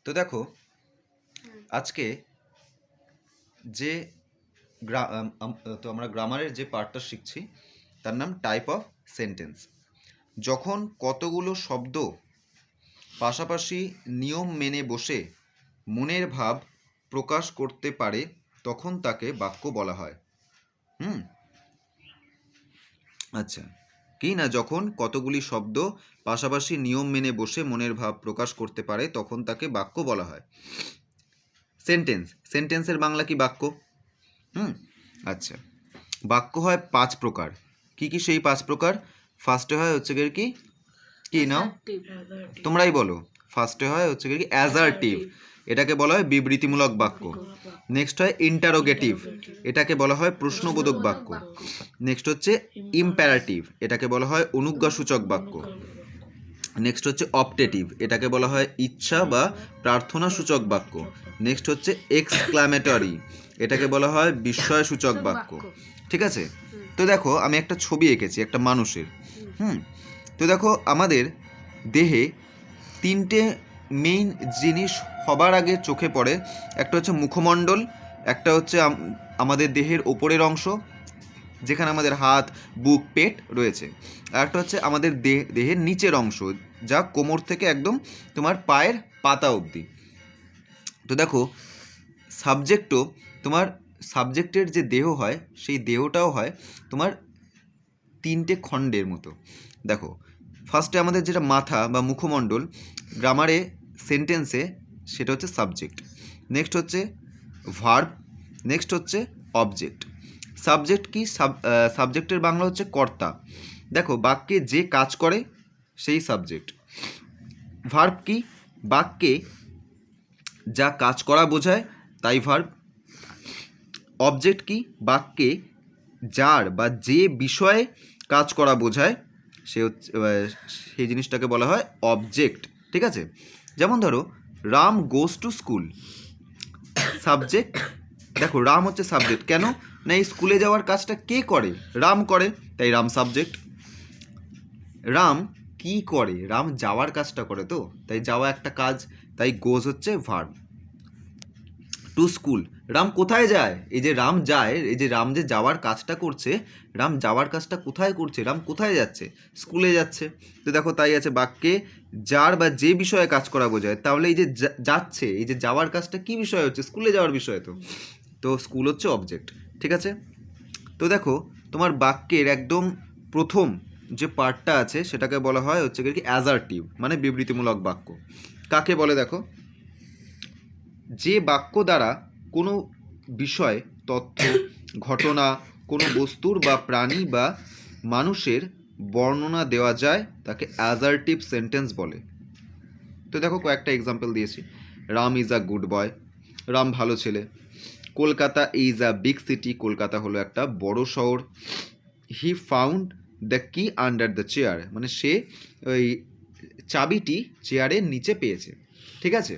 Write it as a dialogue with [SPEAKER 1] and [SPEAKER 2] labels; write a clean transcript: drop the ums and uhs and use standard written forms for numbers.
[SPEAKER 1] তো দেখো আজকে যে তো আমরা গ্রামারের যে পার্টটা শিখছি তার নাম টাইপ অফ সেন্টেন্স। যখন কতগুলো শব্দ পাশাপাশি নিয়ম মেনে বসে মনের ভাব প্রকাশ করতে পারে তখন তাকে বাক্য বলা হয়। আচ্ছা, কি না, যখন কতগুলি শব্দ পাশাপাশি নিয়ম মেনে বসে মনের ভাব প্রকাশ করতে পারে তখন তাকে বাক্য বলা হয়। সেন্টেন্সের বাংলা কি বাক্য? আচ্ছা, বাক্য হয় 5 প্রকার। কি কি সেই 5 প্রকার? ফার্স্টে হয় হচ্ছে কি কি নাও তোমরাই বলো। ফার্স্টে হয় হচ্ছে কি অ্যাসার্টিভ, এটাকে বলা হয় বিবৃতিমূলক বাক্য। নেক্সট হয় ইন্টারোগেটিভ, এটাকে বলা হয় প্রশ্নবোধক বাক্য। নেক্সট হচ্ছে ইম্পারেটিভ, এটাকে বলা হয় অনুজ্ঞাসূচক বাক্য। নেক্সট হচ্ছে অপটেটিভ, এটাকে বলা হয় ইচ্ছা বা প্রার্থনা সূচক বাক্য। নেক্সট হচ্ছে এক্সক্লামেটরি, এটাকে বলা হয় বিস্ময়সূচক বাক্য। ঠিক আছে? তো দেখো আমি একটা ছবি এঁকেছি একটা মানুষের। তো দেখো আমাদের দেহে 3টে মেইন জিনিস সবার আগে চোখে পড়ে। একটা হচ্ছে মুখমণ্ডল, একটা হচ্ছে আমাদের দেহের ওপরের অংশ যেখানে আমাদের হাত, বুক, পেট রয়েছে, আর একটা হচ্ছে আমাদের দেহের নিচের অংশ যা কোমর থেকে একদম তোমার পায়ের পাতা অবধি। তো দেখো সাবজেক্টও তোমার সাবজেক্টের যে দেহ হয় সেই দেহটাও হয় তোমার 3টে খণ্ডের মতো। দেখো ফার্স্টে আমাদের যেটা মাথা বা মুখমণ্ডল, গ্রামারে সেন্টেন্সে সেটা হচ্ছে সাবজেক্ট। নেক্সট হচ্ছে ভার্ব, নেক্সট হচ্ছে অবজেক্ট। সাবজেক্ট কি? সাবজেক্টের বাংলা হচ্ছে কর্তা। দেখো বাক্যে যে কাজ করে সেই সাবজেক্ট। ভার্ব কি? বাক্যে যা কাজ করা বোঝায় তাই ভার্ব। অবজেক্ট কি? বাক্যে যার বা যে বিষয়ে কাজ করা বোঝায় সেই জিনিসটাকে বলা হয় অবজেক্ট। ঠিক আছে? যেমন ধরো Ram goes to school, subject. দেখো রাম হচ্ছে সাবজেক্ট, কেন না এই স্কুলে যাওয়ার কাজটা কে করে? রাম করে, তাই রাম সাবজেক্ট। রাম কি করে? রাম যাওয়ার কাজটা করে, তো তাই যাওয়া একটা কাজ, তাই গোজ হচ্ছে ভার্ব। টু স্কুল, রাম কোথায় যায়? এই যে রাম যায়, এই যে রাম যে যাওয়ার কাজটা করছে, রাম যাওয়ার কাজটা কোথায় করছে? রাম কোথায় যাচ্ছে? স্কুলে যাচ্ছে। তো দেখো তাই আছে বাক্যে যার বা যে বিষয়ে কাজ করা বোঝায়, তাহলে এই যে যাচ্ছে, এই যে যাওয়ার কাজটা কি বিষয় হচ্ছে? স্কুলে যাওয়ার বিষয়। তো স্কুল হচ্ছে অবজেক্ট। ঠিক আছে? তো দেখো তোমার বাক্যের একদম প্রথম যে পার্টটা আছে সেটাকে বলা হয় হচ্ছে কি অ্যাসার্টিভ, মানে বিবৃতিমূলক বাক্য। কাকে বলে? দেখো যে বাক্য দ্বারা কোনো বিষয়, তথ্য, ঘটনা, কোনো বস্তুর বা প্রাণী বা মানুষের বর্ণনা দেওয়া যায় তাকে অ্যাসার্টিভ সেন্টেন্স বলে। তো দেখো কয়েকটা এক্সাম্পল দিয়েছি। Ram is a good boy, Ram ভালো ছেলে। Kolkata is a big city, Kolkata হলো একটা বড় শহর। হি ফাউন্ড দ্য কি আন্ডার দ্য চেয়ার, মানে সে ওই চাবিটি চেয়ারের নিচে পেয়েছে। ঠিক আছে?